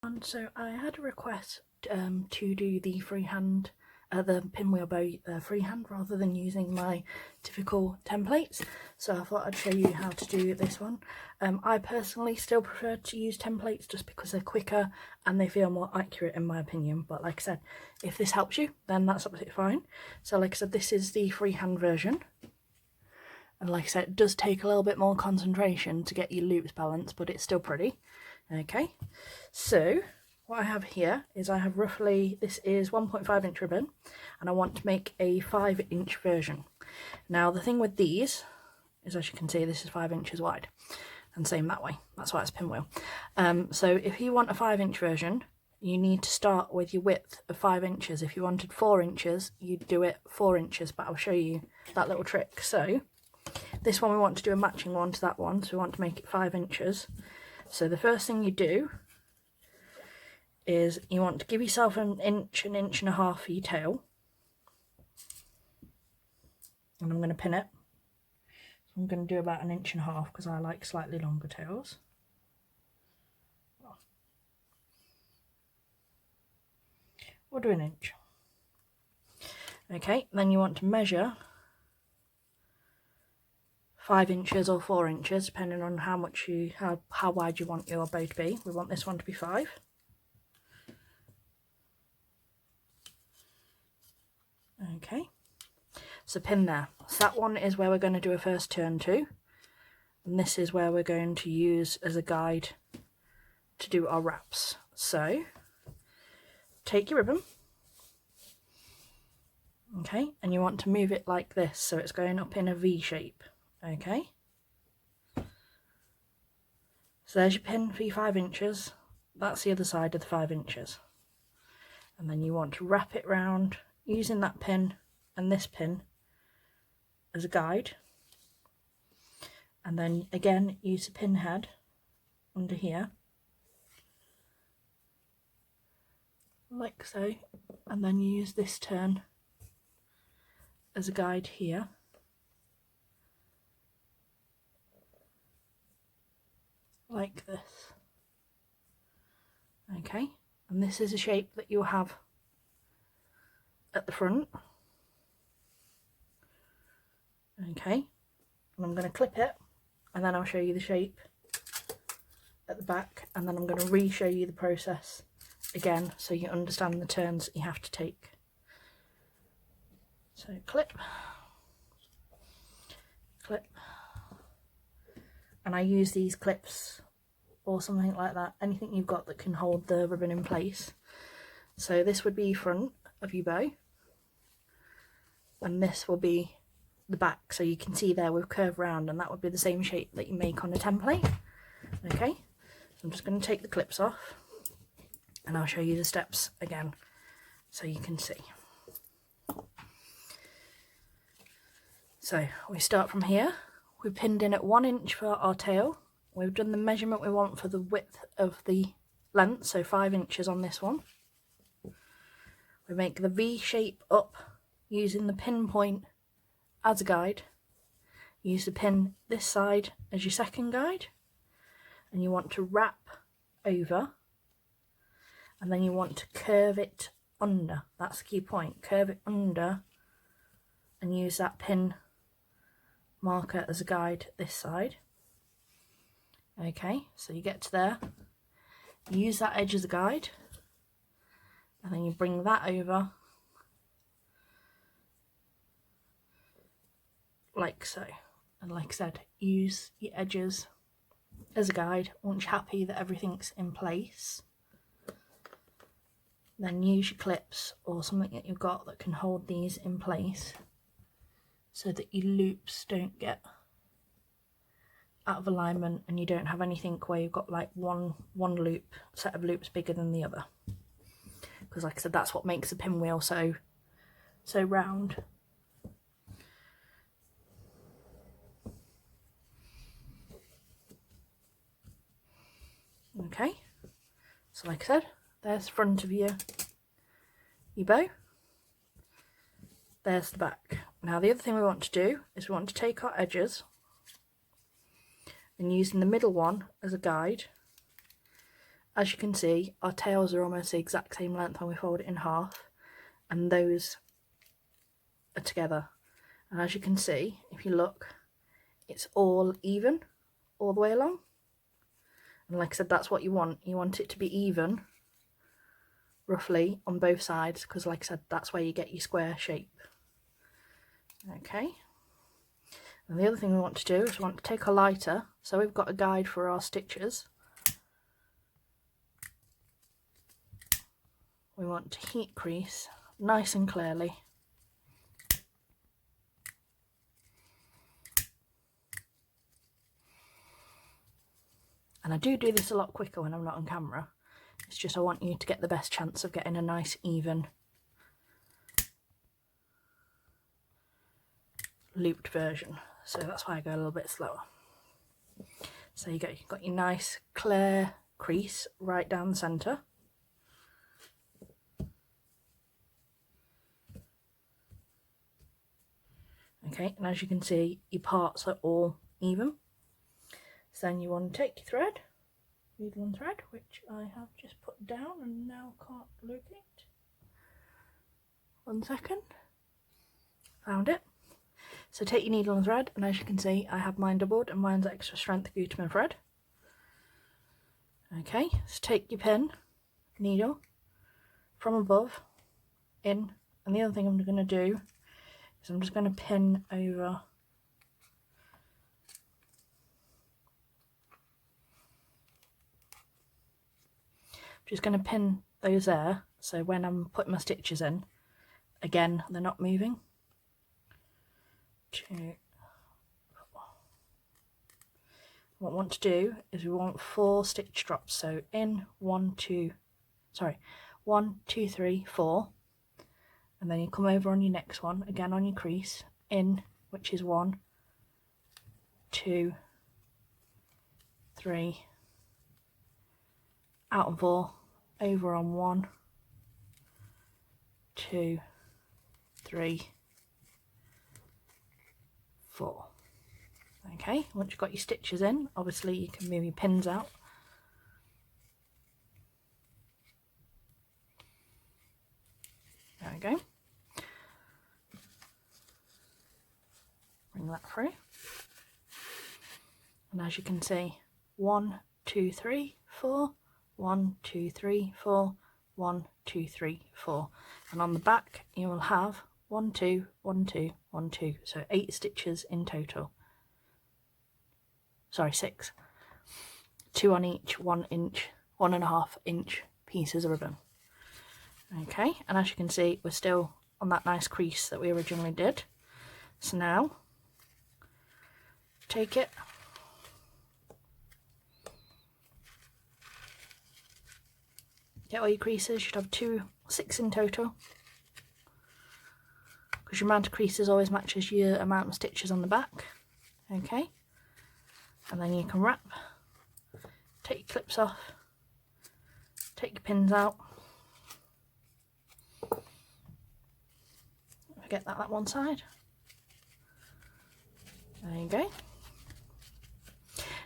And so I had a request to do the freehand, the pinwheel bow freehand rather than using my typical templates, so I thought I'd show you how to do this one. I personally still prefer to use templates just because they're quicker and they feel more accurate in my opinion, but like I said, if this helps you then that's absolutely fine. So like I said, this is the freehand version. And like I said, it does take a little bit more concentration to get your loops balanced, but it's still pretty. Okay, so what I have here is I have roughly, this is 1.5 inch ribbon, and I want to make a 5-inch version. Now the thing with these is, as you can see, this is 5 inches wide, and same that way, that's why it's pinwheel. So if you want a 5-inch version, you need to start with your width of 5 inches. If you wanted 4 inches, you'd do it 4 inches, but I'll show you that little trick. So this one we want to do a matching one to that one, so we want to make it 5 inches. So the first thing you do is you want to give yourself an inch and a half for your tail. And I'm going to pin it. So I'm going to do about 1.5 inches because I like slightly longer tails. We'll do 1 inch. Okay, then you want to measure 5 inches or 4 inches, depending on how much how wide you want your bow to be. We want this one to be 5. Okay, so pin there. So that one is where we're going to do a first turn to, and this is where we're going to use as a guide to do our wraps. So take your ribbon, okay, and you want to move it like this, so it's going up in a V shape. Okay, so there's your pin for your 5 inches. That's the other side of the 5 inches, and then you want to wrap it round using that pin and this pin as a guide, and then again use the pin head under here like so, and then use this turn as a guide here. Like this. Okay, and this is a shape that you'll have at the front. Okay, and I'm going to clip it, and then I'll show you the shape at the back, and then I'm going to re-show you the process again so you understand the turns that you have to take. So clip, clip, and I use these clips or something like that, anything you've got that can hold the ribbon in place. So this would be front of your bow, and this will be the back, so you can see there we've curved round, and that would be the same shape that you make on a template. Okay, so I'm just going to take the clips off and I'll show you the steps again so you can see. So we start from here. We pinned in at 1 inch for our tail. We've done the measurement we want for the width of the length, so 5 inches on this one. We make the V shape up using the pin point as a guide. Use the pin this side as your second guide, and you want to wrap over, and then you want to curve it under. That's the key point, curve it under, and use that pin marker as a guide this side. Okay, so you get to there, you use that edge as a guide, and then you bring that over like so. And like I said, use your edges as a guide. Once you're happy that everything's in place, then use your clips or something that you've got that can hold these in place so that your loops don't get out of alignment and you don't have anything where you've got like one loop, set of loops bigger than the other, because like I said, that's what makes the pinwheel so round. Okay, so like I said, there's the front of your bow, there's the back. Now the other thing we want to do is we want to take our edges and using the middle one as a guide, as you can see, our tails are almost the exact same length when we fold it in half, and those are together. And as you can see, if you look, it's all even all the way along. And like I said, that's what you want. You want it to be even, roughly, on both sides, because like I said, that's where you get your square shape. Okay. And the other thing we want to do is we want to take a lighter. So we've got a guide for our stitches. We want to heat crease nice and clearly. And I do this a lot quicker when I'm not on camera. It's just I want you to get the best chance of getting a nice even looped version. So that's why I go a little bit slower. So you've got your nice clear crease right down the centre. Okay, and as you can see, your parts are all even. So then you want to take your thread, needle and thread, which I have just put down and now can't locate. 1 second. Found it. So take your needle and thread, and as you can see, I have mine doubled and mine's extra strength Gutermann thread. Okay, so take your pin, needle, from above, in, and the other thing I'm going to do is I'm just going to pin over just going to pin those there, so when I'm putting my stitches in, again, they're not moving. 2, 4. What we want to do is we want 4 stitch drops, so in 1, 2, 3, 4, and then you come over on your next one, again on your crease, in, which is 1, 2, 3, out on 4, over on 1, 2, 3, 4. Okay, once you've got your stitches in, obviously you can move your pins out. There we go. Bring that through. And as you can see, 1, 2, 3, 4, 1, 2, 3, 4, 1, 2, 3, 4. And on the back you will have 1, 2, 1, 2, 1, 2. So 8 stitches in total. Sorry, 6. 2 on each 1 inch, 1.5 inch pieces of ribbon. Okay, and as you can see, we're still on that nice crease that we originally did. So now, take it, get all your creases. You should have 6 in total, because your amount of creases always matches your amount of stitches on the back. Okay, and then you can wrap, take your clips off, take your pins out, forget that one side. There you go.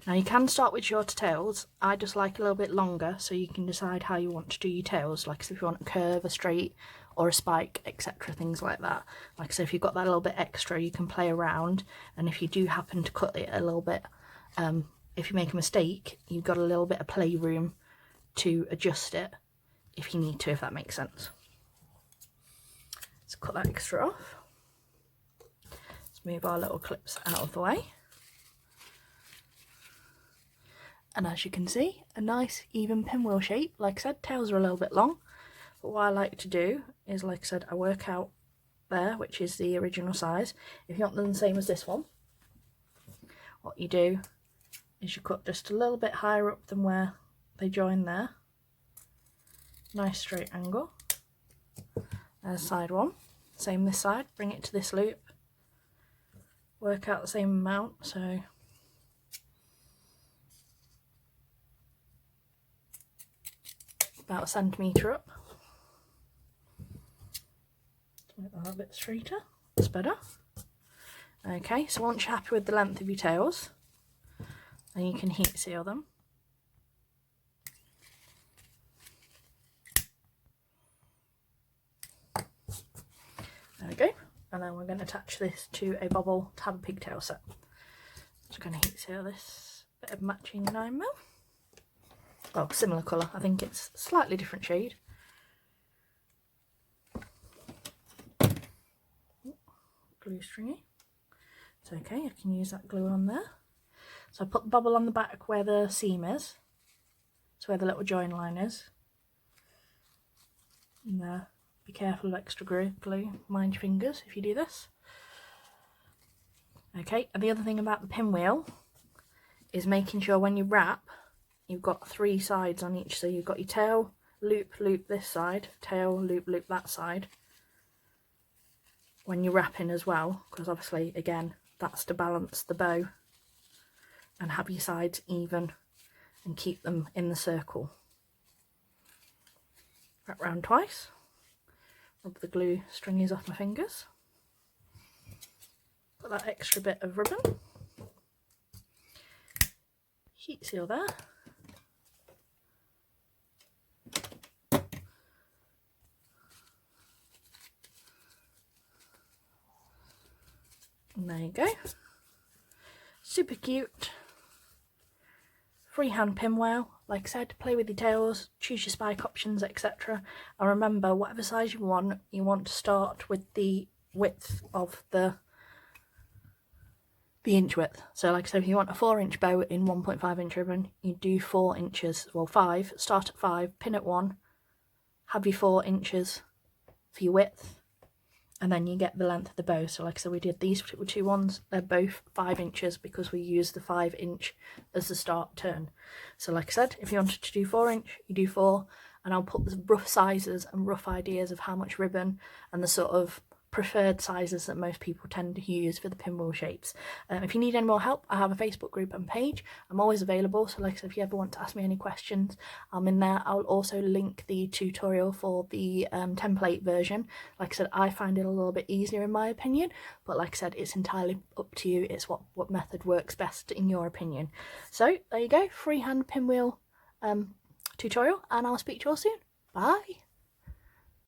Now you can start with shorter tails. I just like a little bit longer, so you can decide how you want to do your tails, like if you want a curve, a straight, or a spike, etc., things like that. Like I said, if you've got that little bit extra, you can play around, and if you do happen to cut it a little bit, if you make a mistake, you've got a little bit of playroom to adjust it if you need to, if that makes sense. Let's cut that extra off. Let's move our little clips out of the way. And as you can see, a nice even pinwheel shape. Like I said, tails are a little bit long, but what I like to do is, like I said, I work out there, which is the original size. If you want them the same as this one, what you do is you cut just a little bit higher up than where they join there. Nice straight angle. There's side one. Same this side, bring it to this loop. Work out the same amount, so about 1 centimetre up. Make that a bit straighter, that's better. Okay, so once you're happy with the length of your tails, then you can heat seal them. and then we're going to attach this to a bobble to have a pigtail set. Just going to heat seal this bit of matching 9mm. Oh, similar colour, I think it's slightly different shade. Glue stringy. It's okay, I can use that glue on there. So I put the bobble on the back where the seam is, so where the little join line is. And be careful of extra glue, mind your fingers if you do this. Okay, and the other thing about the pinwheel is making sure when you wrap, you've got 3 sides on each. So you've got your tail, loop, loop this side, tail, loop, loop that side. When you're wrapping as well, because obviously, again, that's to balance the bow and have your sides even and keep them in the circle. Wrap round twice. Rub the glue stringies off my fingers. Got that extra bit of ribbon. Heat seal there. And there you go. Super cute. Freehand pinwheel. Like I said, play with your tails, choose your spike options, etc. And remember, whatever size you want to start with the width of the inch width. So like I said, if you want a 4-inch bow in 1.5-inch ribbon, you do 4 inches, well 5, start at 5, pin at 1, have your 4 inches for your width, and then you get the length of the bow. So like I said, we did these 2 ones, they're both 5 inches because we used the 5-inch as the start turn. So like I said, if you wanted to do 4-inch, you do 4, and I'll put the rough sizes and rough ideas of how much ribbon and the sort of preferred sizes that most people tend to use for the pinwheel shapes. If you need any more help, I have a Facebook group and page. I'm always available, so like I said, if you ever want to ask me any questions, I'm in there. I'll also link the tutorial for the template version. Like I said, I find it a little bit easier in my opinion, but like I said, it's entirely up to you. It's what method works best in your opinion. So there you go, freehand pinwheel tutorial, and I'll speak to you all soon. Bye.